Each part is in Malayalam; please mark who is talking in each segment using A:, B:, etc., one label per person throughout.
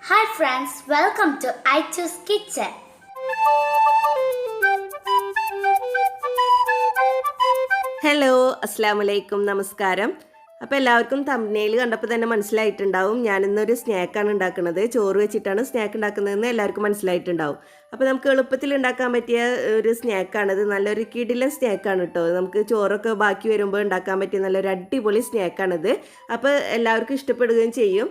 A: Hi friends, welcome to I Choose Kitchen.
B: Hello അസ്സലാമലൈക്കും നമസ്കാരം. അപ്പോൾ എല്ലാവർക്കും തംബ്നെയിൽ കണ്ടപ്പോൾ തന്നെ മനസ്സിലായിട്ടുണ്ടാവും ഞാനിന്നൊരു സ്നാക്കാണ് ഉണ്ടാക്കുന്നത്. ചോറ് വെച്ചിട്ടാണ് സ്നാക്ക് ഉണ്ടാക്കുന്നതെന്ന് എല്ലാവർക്കും മനസ്സിലായിട്ടുണ്ടാവും. അപ്പോൾ നമുക്ക് എളുപ്പത്തിൽ ഉണ്ടാക്കാൻ പറ്റിയ ഒരു സ്നാക്കാണിത്. നല്ലൊരു കിടിലൻ സ്നാക്കാണ് കേട്ടോ. നമുക്ക് ചോറൊക്കെ ബാക്കി വരുമ്പോൾ ഉണ്ടാക്കാൻ പറ്റിയ നല്ലൊരു അടിപൊളി സ്നാക്കാണിത്. അപ്പോൾ എല്ലാവർക്കും ഇഷ്ടപ്പെടുകയും ചെയ്യും.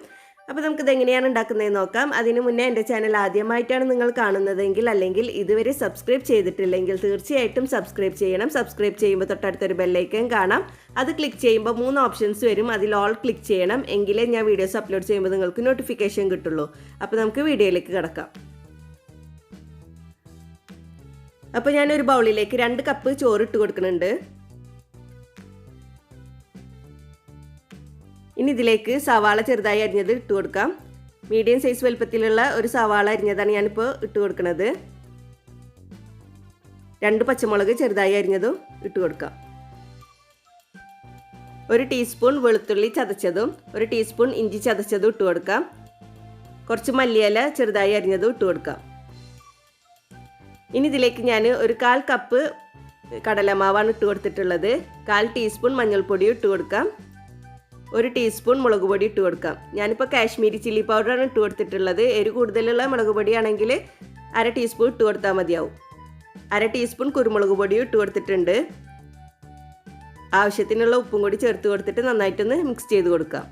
B: അപ്പോൾ നമുക്കിത് എങ്ങനെയാണ് ഉണ്ടാക്കുന്നതെന്ന് നോക്കാം. അതിന് മുന്നേ എൻ്റെ ചാനൽ ആദ്യമായിട്ടാണ് നിങ്ങൾ കാണുന്നതെങ്കിൽ അല്ലെങ്കിൽ ഇതുവരെ സബ്സ്ക്രൈബ് ചെയ്തിട്ടില്ലെങ്കിൽ തീർച്ചയായിട്ടും സബ്സ്ക്രൈബ് ചെയ്യണം. സബ്സ്ക്രൈബ് ചെയ്യുമ്പോൾ തൊട്ടടുത്തൊരു ബെല്ലൈക്കൺ കാണാം. അത് ക്ലിക്ക് ചെയ്യുമ്പോൾ 3 ഓപ്ഷൻസ് വരും. അതിൽ ഓൾ ക്ലിക്ക് ചെയ്യണം. എങ്കിലേ ഞാൻ വീഡിയോസ് അപ്ലോഡ് ചെയ്യുമ്പോൾ നിങ്ങൾക്ക് നോട്ടിഫിക്കേഷൻ കിട്ടുള്ളൂ. അപ്പോൾ നമുക്ക് വീഡിയോയിലേക്ക് കിടക്കാം. അപ്പോൾ ഞാനൊരു ബൗളിലേക്ക് 2 കപ്പ് ചോറ് ഇട്ട് കൊടുക്കുന്നുണ്ട്. ഇനി ഇതിലേക്ക് സവാള ചെറുതായി അരിഞ്ഞത് ഇട്ട് കൊടുക്കാം. മീഡിയം സൈസ് വലുപ്പത്തിലുള്ള ഒരു സവാള അരിഞ്ഞതാണ് ഞാനിപ്പോൾ ഇട്ട് കൊടുക്കുന്നത്. 2 പച്ചമുളക് ചെറുതായി അരിഞ്ഞതും ഇട്ട് കൊടുക്കാം. 1 ടീസ്പൂൺ വെളുത്തുള്ളി ചതച്ചതും 1 ടീസ്പൂൺ ഇഞ്ചി ചതച്ചതും ഇട്ട് കൊടുക്കാം. കുറച്ച് മല്ലിയില ചെറുതായി അരിഞ്ഞതും ഇട്ട് കൊടുക്കാം. ഇനി ഇതിലേക്ക് ഞാൻ ഒരു 1/4 കപ്പ് കടലമാവാണ് ഇട്ട് കൊടുത്തിട്ടുള്ളത്. 1/4 ടീസ്പൂൺ മഞ്ഞൾപ്പൊടി ഇട്ട് കൊടുക്കാം. 1 ടീസ്പൂൺ മുളക് പൊടി ഇട്ട് കൊടുക്കാം. ഞാനിപ്പോൾ കാശ്മീരി ചില്ലി പൗഡറാണ് ഇട്ട് കൊടുത്തിട്ടുള്ളത്. എരിവ് കൂടുതലുള്ള മുളക് പൊടിയാണെങ്കിൽ 1/2 ടീസ്പൂൺ ഇട്ട് കൊടുത്താൽ മതിയാവും. 1/2 ടീസ്പൂൺ കുരുമുളക് പൊടിയും ഇട്ട് കൊടുത്തിട്ടുണ്ട്. ആവശ്യത്തിനുള്ള ഉപ്പും കൂടി ചേർത്ത് കൊടുത്തിട്ട് നന്നായിട്ടൊന്ന് മിക്സ് ചെയ്ത് കൊടുക്കാം.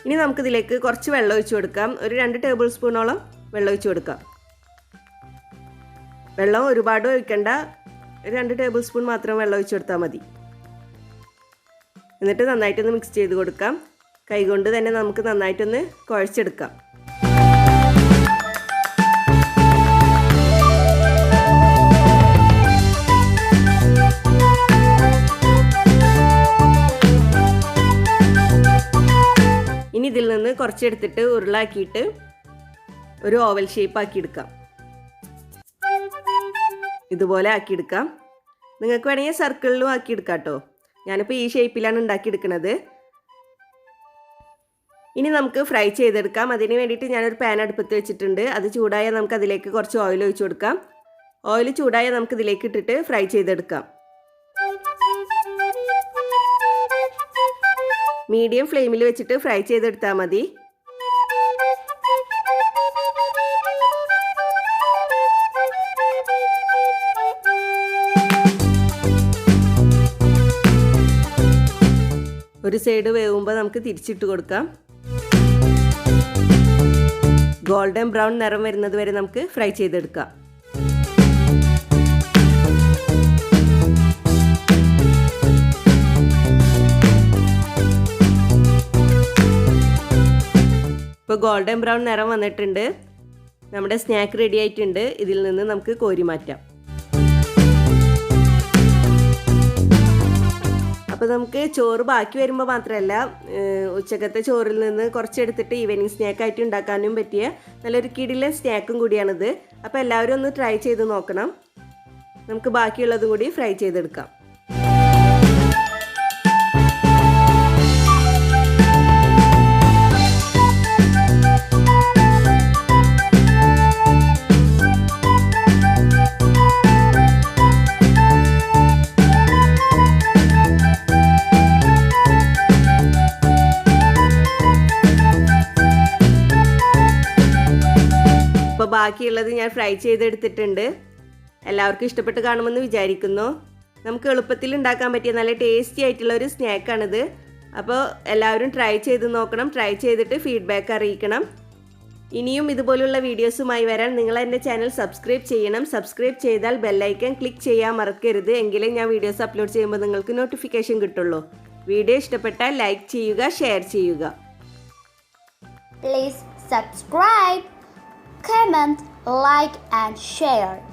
B: ഇനി നമുക്കിതിലേക്ക് കുറച്ച് വെള്ളം ഒഴിച്ചു കൊടുക്കാം. ഒരു 2 ടേബിൾ സ്പൂണോളം വെള്ളം ഒഴിച്ചു കൊടുക്കാം. വെള്ളം ഒരുപാട് ഒഴിക്കണ്ട, 2 ടേബിൾ സ്പൂൺ മാത്രം വെള്ളം ഒഴിച്ചു കൊടുത്താൽ മതി. എന്നിട്ട് നന്നായിട്ടൊന്ന് മിക്സ് ചെയ്ത് കൊടുക്കാം. കൈകൊണ്ട് തന്നെ നമുക്ക് നന്നായിട്ടൊന്ന് കുഴച്ചെടുക്കാം. ഇനി ഇതിൽ നിന്ന് കുറച്ചെടുത്തിട്ട് ഉരുളാക്കിയിട്ട് ഒരു ഓവൽ ഷേപ്പ് ആക്കിയെടുക്കാം. ഇതുപോലെ ആക്കിയെടുക്കാം. നിങ്ങൾക്ക് വേണമെങ്കിൽ സർക്കിളിലും ആക്കിയെടുക്കാം കേട്ടോ. ഞാനിപ്പോൾ ഈ ഷേപ്പിലാണ് ഉണ്ടാക്കിയെടുക്കുന്നത്. ഇനി നമുക്ക് ഫ്രൈ ചെയ്തെടുക്കാം. അതിന് വേണ്ടിയിട്ട് ഞാനൊരു പാൻ അടുപ്പത്ത് വെച്ചിട്ടുണ്ട്. അത് ചൂടായാൽ നമുക്ക് അതിലേക്ക് കുറച്ച് ഓയിൽ ഒഴിച്ചു കൊടുക്കാം. ഓയിൽ ചൂടായാൽ നമുക്ക് ഇതിലേക്ക് ഇട്ടിട്ട് ഫ്രൈ ചെയ്തെടുക്കാം. മീഡിയം ഫ്ലെയിമിൽ വെച്ചിട്ട് ഫ്രൈ ചെയ്തെടുത്താൽ മതി. ഒരു സൈഡ് വേവുമ്പോൾ നമുക്ക് തിരിച്ചിട്ട് കൊടുക്കാം. ഗോൾഡൻ ബ്രൗൺ നിറം വരുന്നത് വരെ നമുക്ക് ഫ്രൈ ചെയ്തെടുക്കാം. ഇപ്പോൾ ഗോൾഡൻ ബ്രൗൺ നിറം വന്നിട്ടുണ്ട്. നമ്മുടെ സ്നാക്ക് റെഡി ആയിട്ടുണ്ട്. ഇതിൽ നിന്ന് നമുക്ക് കോരി മാറ്റാം. അപ്പോൾ നമുക്ക് ചോറ് ബാക്കി വരുമ്പോൾ മാത്രമല്ല, ഉച്ചക്കത്തെ ചോറിൽ നിന്ന് കുറച്ചെടുത്തിട്ട് ഈവനിങ് സ്നാക്കായിട്ട് ഉണ്ടാക്കാനും പറ്റിയ നല്ലൊരു കിടിലൻ സ്നാക്കും കൂടിയാണിത്. അപ്പോൾ എല്ലാവരും ഒന്ന് ട്രൈ ചെയ്ത് നോക്കണം. നമുക്ക് ബാക്കിയുള്ളതും കൂടി ഫ്രൈ ചെയ്തെടുക്കാം. അപ്പോൾ ബാക്കിയുള്ളത് ഞാൻ ഫ്രൈ ചെയ്തെടുത്തിട്ടുണ്ട്. എല്ലാവർക്കും ഇഷ്ടപ്പെട്ട് കാണുമെന്ന് വിചാരിക്കുന്നു. നമുക്ക് എളുപ്പത്തിൽ ഉണ്ടാക്കാൻ പറ്റിയ നല്ല ടേസ്റ്റി ആയിട്ടുള്ള ഒരു സ്നാക്കാണിത്. അപ്പോൾ എല്ലാവരും ട്രൈ ചെയ്ത് നോക്കണം. ട്രൈ ചെയ്തിട്ട് ഫീഡ്ബാക്ക് അറിയിക്കണം. ഇനിയും ഇതുപോലുള്ള വീഡിയോസുമായി വരാൻ നിങ്ങൾ എൻ്റെ ചാനൽ സബ്സ്ക്രൈബ് ചെയ്യണം. സബ്സ്ക്രൈബ് ചെയ്താൽ ബെല്ലൈക്കൺ ക്ലിക്ക് ചെയ്യാൻ മറക്കരുത്. എങ്കിലേ ഞാൻ വീഡിയോസ് അപ്ലോഡ് ചെയ്യുമ്പോൾ നിങ്ങൾക്ക് നോട്ടിഫിക്കേഷൻ കിട്ടുള്ളൂ. വീഡിയോ ഇഷ്ടപ്പെട്ടാൽ ലൈക്ക് ചെയ്യുക, ഷെയർ ചെയ്യുക.
A: Please subscribe, comment, like and share.